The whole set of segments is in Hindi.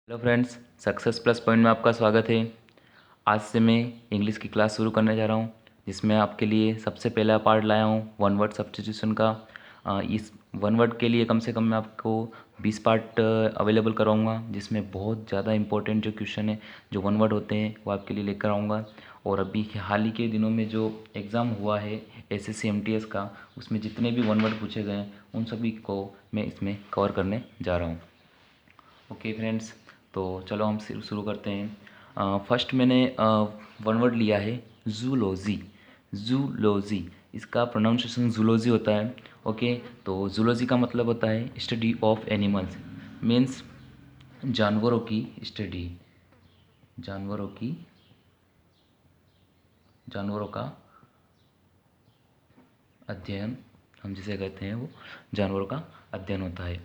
Hello friends, success plus point में आपका स्वागत है। आज से मैं इंग्लिश की क्लास शुरू करने जा रहा हूँ, जिसमें आपके लिए सबसे पहला पार्ट लाया हूँ वन वर्ड सब्स्टिट्यूशन का। इस वन वर्ड के लिए कम से कम मैं आपको 20 पार्ट अवेलेबल कराऊंगा, जिसमें बहुत ज़्यादा इंपॉर्टेंट जो क्वेश्चन है, जो वन वर्ड होते हैं, वो आपके लिए लेकर आऊँगा। और अभी हाल ही के दिनों में जो एग्ज़ाम हुआ है एसएससी एमटीएस का, उसमें जितने भी वन वर्ड पूछे गए हैं उन सभी को मैं इसमें कवर करने जा रहा हूँ। ओके फ्रेंड्स, तो चलो हम शुरू करते हैं। फर्स्ट मैंने वन वर्ड लिया है जूलॉजी। जूलॉजी, इसका प्रोनाउंसिएशन जूलॉजी होता है। ओके, तो जूलॉजी का मतलब होता है स्टडी ऑफ एनिमल्स, मीन्स जानवरों की स्टडी, जानवरों की जानवरों का अध्ययन, हम जिसे कहते हैं वो जानवरों का अध्ययन होता है।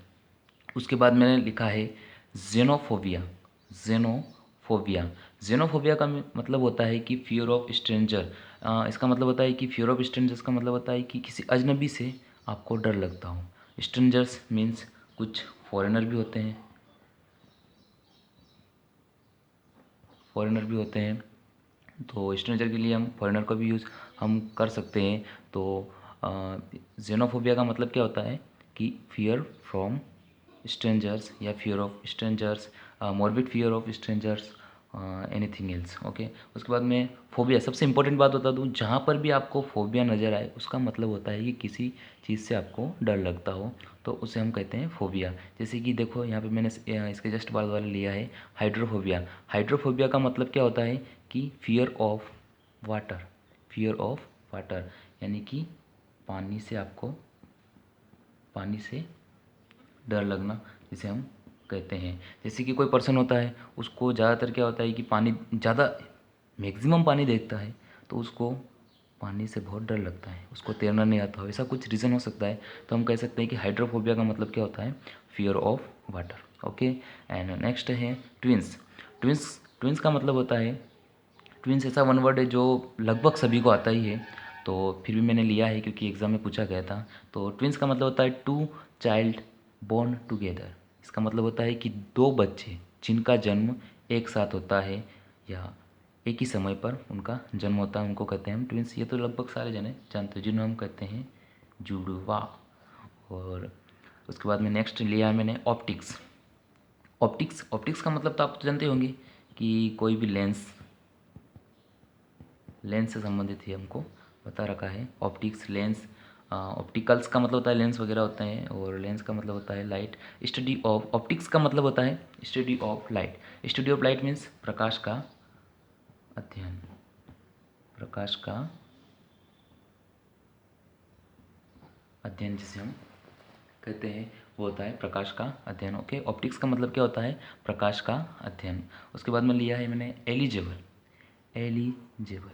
उसके बाद मैंने लिखा है जेनोफोबिया। जेनोफोबिया, जेनोफोबिया का मतलब होता है कि फियर ऑफ स्ट्रेंजर। इसका मतलब होता है कि फियर ऑफ स्ट्रेंजर्स का मतलब होता है कि किसी अजनबी से आपको डर लगता हो। स्ट्रेंजर्स मीन्स कुछ फॉरेनर भी होते हैं, फॉरेनर भी होते हैं। तो स्ट्रेंजर के लिए हम फॉरेनर का भी यूज़ हम कर सकते हैं। तो जेनोफोबिया का मतलब क्या होता है कि फियर फ्रॉम स्ट्रेंजर्स या fear of strangers, morbid fear of strangers, anything else. Okay, उसके बाद में फोबिया, सबसे इंपॉर्टेंट बात बता दूँ, जहाँ पर भी आपको फोबिया नज़र आए उसका मतलब होता है कि किसी चीज़ से आपको डर लगता हो, तो उसे हम कहते हैं फोबिया। जैसे कि देखो यहाँ पे मैंने इसके जस्ट बाद वाला लिया है हाइड्रोफोबिया। हाइड्रोफोबिया का मतलब क्या होता है कि fear of water, fear of water, यानी कि पानी से आपको, पानी से डर लगना, जिसे हम कहते हैं। जैसे कि कोई पर्सन होता है, उसको ज़्यादातर क्या होता है कि पानी ज़्यादा, मैक्सिमम पानी देखता है, तो उसको पानी से बहुत डर लगता है, उसको तैरना नहीं आता हो, ऐसा कुछ रीज़न हो सकता है। तो हम कह सकते हैं कि हाइड्रोफोबिया का मतलब क्या होता है, fear of water. Okay, and next है ट्विंस। ट्विंस ट्विंस का मतलब होता है, ट्विंस ऐसा वन वर्ड है जो लगभग सभी को आता ही है, तो फिर भी मैंने लिया है क्योंकि एग्ज़ाम में पूछा गया था। तो ट्विंस का मतलब होता है टू चाइल्ड बोर्न टुगेदर। इसका मतलब होता है कि दो बच्चे जिनका जन्म एक साथ होता है या एक ही समय पर उनका जन्म होता है, उनको कहते हैं हम ट्विंस। ये तो लगभग सारे जने जानते हैं, जिन्हें हम कहते हैं जुड़वा। और उसके बाद में नेक्स्ट लिया है मैंने ऑप्टिक्स। ऑप्टिक्स ऑप्टिक्स का मतलब तो आप तो जानते होंगे कि कोई भी लेंस, लेंस से संबंधित ही हमको बता रखा है ऑप्टिक्स, लेंस। ऑप्टिकल्स का मतलब होता है लेंस वगैरह होते हैं, और लेंस का मतलब होता है लाइट। स्टडी ऑफ ऑप्टिक्स का मतलब होता है study of light. Study of light means प्रकाश का अध्ययन, प्रकाश का अध्ययन जिसे हम कहते हैं वो होता है प्रकाश का अध्ययन। ओके, ऑप्टिक्स का मतलब क्या होता है, प्रकाश का अध्ययन। उसके बाद में लिया है मैंने एलिजिबल। एलिजिबल,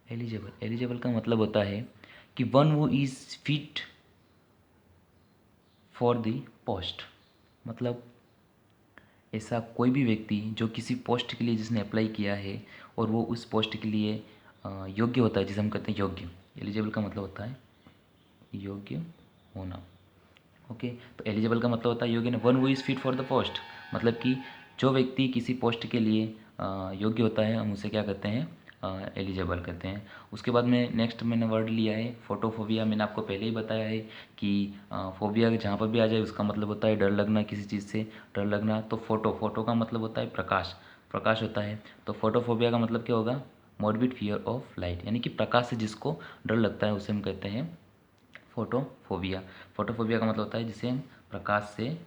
एलिजिबल एलिजिबल का मतलब होता है कि one who is fit for the post. मतलब ऐसा कोई भी व्यक्ति जो किसी पोस्ट के लिए जिसने अप्लाई किया है और वो उस पोस्ट के लिए योग्य होता है, जिसे हम कहते हैं योग्य। एलिजिबल का मतलब होता है योग्य होना। ओके, तो एलिजिबल का मतलब होता है योग्य, one who is fit for the post, मतलब कि जो व्यक्ति किसी पोस्ट के लिए योग्य होता है, हम उसे क्या कहते हैं, एलिजिबल कहते हैं। उसके बाद में नेक्स्ट मैंने वर्ड लिया है फोटोफोबिया। मैंने आपको पहले ही बताया है कि फोबिया जहाँ पर भी आ जाए उसका मतलब होता है डर लगना, किसी चीज़ से डर लगना। तो फोटो का मतलब होता है प्रकाश, प्रकाश होता है। तो फोटोफोबिया का मतलब क्या होगा, मॉर्बिड फियर ऑफ लाइट, यानी कि प्रकाश से जिसको डर लगता है उसे हम कहते हैं फोटोफोबिया। फोटोफोबिया का मतलब होता है जिसे हम प्रकाश से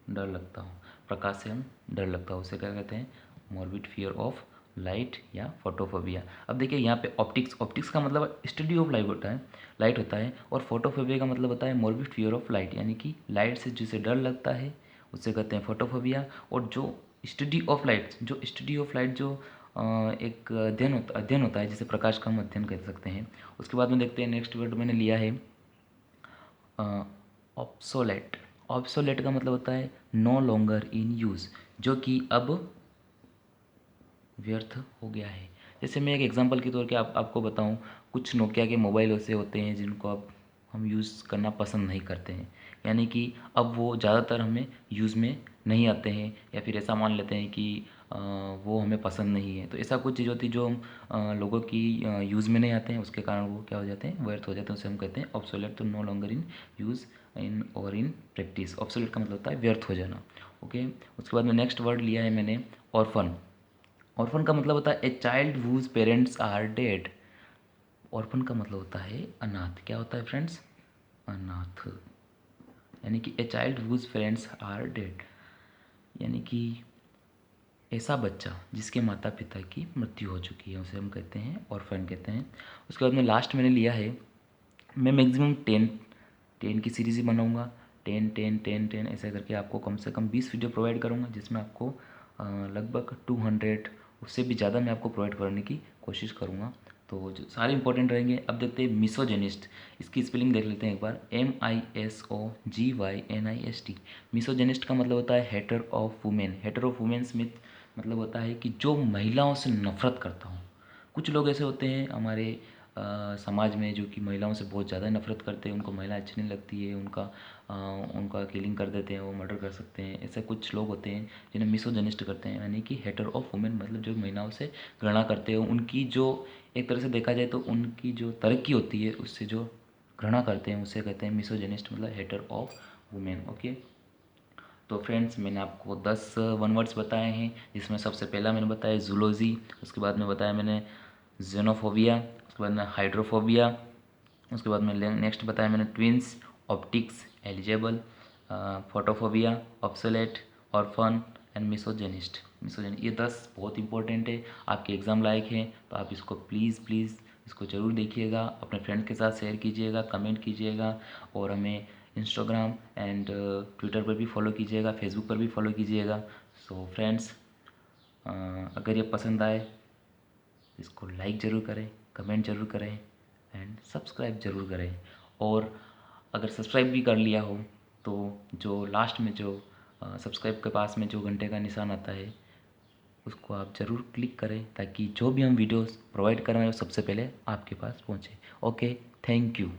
डर लगता हो, प्रकाश से हम डर लगता हो, उसे क्या कहते हैं, मॉर्बिड फियर ऑफ लाइट या फोटोफोबिया। अब देखिए यहाँ पे ऑप्टिक्स, ऑप्टिक्स का मतलब स्टडी ऑफ लाइट होता है, लाइट होता है। और फोटोफोबिया का मतलब होता है मॉर्बिड फियर ऑफ लाइट, यानी कि लाइट से जिसे डर लगता है उसे कहते हैं फोटोफोबिया। और जो स्टडी ऑफ लाइट, जो स्टडी ऑफ लाइट जो एक अध्ययन होता है, जिसे प्रकाश का हम अध्ययन कह सकते हैं। उसके बाद में देखते हैं नेक्स्ट वर्ड मैंने लिया है ऑब्सोलेट। ऑब्सोलेट का मतलब होता है नो लॉन्गर इन यूज़, जो कि अब व्यर्थ हो गया है। जैसे मैं एक एग्जांपल के तौर पे आपको बताऊं, कुछ नोकिया के मोबाइल ऐसे होते हैं जिनको अब हम यूज़ करना पसंद नहीं करते हैं, यानी कि अब वो ज़्यादातर हमें यूज़ में नहीं आते हैं, या फिर ऐसा मान लेते हैं कि वो हमें पसंद नहीं है। तो ऐसा कुछ चीज़ होती है जो हम लोगों की यूज़ में नहीं आते हैं, उसके कारण वो क्या हो जाते हैं, व्यर्थ हो जाते हैं। उसे हम कहते हैं ऑब्सोलेट, तो no longer in use in और इन प्रैक्टिस। ऑब्सोलेट का मतलब होता है व्यर्थ हो जाना। ओके, उसके बाद में नेक्स्ट वर्ड लिया है मैंने ऑर्फन। ऑर्फन का मतलब होता है a child whose parents are dead. Orphan का मतलब होता है अनाथ। क्या होता है फ्रेंड्स? अनाथ। यानी कि a child whose parents are dead, यानी कि ऐसा बच्चा जिसके माता पिता की मृत्यु हो चुकी है, उसे हम कहते हैं ऑर्फन कहते हैं। उसके बाद में लास्ट मैंने लिया है, मैं मैक्सिमम 10 की सीरीज़ ही बनाऊंगा। 10 ऐसे करके आपको कम से कम 20 वीडियो प्रोवाइड करूंगा, जिसमें आपको लगभग 200 उससे भी ज़्यादा मैं आपको प्रोवाइड करने की कोशिश करूंगा। तो जो सारे इंपॉर्टेंट रहेंगे। अब देखते हैं मिसोजेनिस्ट, इसकी स्पेलिंग देख लेते हैं एक बार। MISOGYNIST। मिसोजेनिस्ट का मतलब होता है hater of women. Hater of women स्मिथ मतलब होता है कि जो महिलाओं से नफरत करता हूँ। कुछ लोग ऐसे होते हैं हमारे समाज में जो कि महिलाओं से बहुत ज़्यादा नफरत करते हैं, उनको महिला अच्छी नहीं लगती है, उनका किलिंग कर देते हैं, वो मर्डर कर सकते हैं। ऐसे कुछ लोग होते हैं जिन्हें मिसोजेनिस्ट करते हैं, यानी कि हेटर ऑफ वुमेन मतलब जो महिलाओं से घृणा करते हैं, उनकी जो एक तरह से देखा जाए तो उनकी जो तरक्की होती है उससे जो घृणा करते हैं उसे कहते हैं मिसोजेनिस्ट, मतलब हेटर ऑफ वुमेन। ओके, तो फ्रेंड्स मैंने आपको 10 वन वर्ड्स बताए हैं, जिसमें सबसे पहला मैंने बताया जूलॉजी, उसके बाद में बताया मैंने जेनोफोबिया, उसके बाद में हाइड्रोफोबिया, उसके बाद में नेक्स्ट बताया मैंने twins, optics, eligible, photophobia, obsolete, orphan and misogynist. ये 10 बहुत इंपॉर्टेंट है, आपके एग्ज़ाम लायक हैं, तो आप इसको प्लीज़ प्लीज़ इसको ज़रूर देखिएगा, अपने फ्रेंड के साथ शेयर कीजिएगा, कमेंट कीजिएगा, और हमें इंस्टाग्राम एंड ट्विटर पर भी फॉलो कीजिएगा, फेसबुक पर भी फॉलो कीजिएगा। सो फ्रेंड्स, अगर ये पसंद आए इसको लाइक ज़रूर करें, कमेंट ज़रूर करें एंड सब्सक्राइब ज़रूर करें। और अगर सब्सक्राइब भी कर लिया हो तो जो लास्ट में जो सब्सक्राइब के पास में जो घंटे का निशान आता है उसको आप ज़रूर क्लिक करें, ताकि जो भी हम वीडियोस प्रोवाइड कर रहे हैं वो सबसे पहले आपके पास पहुँचे। Okay, thank you.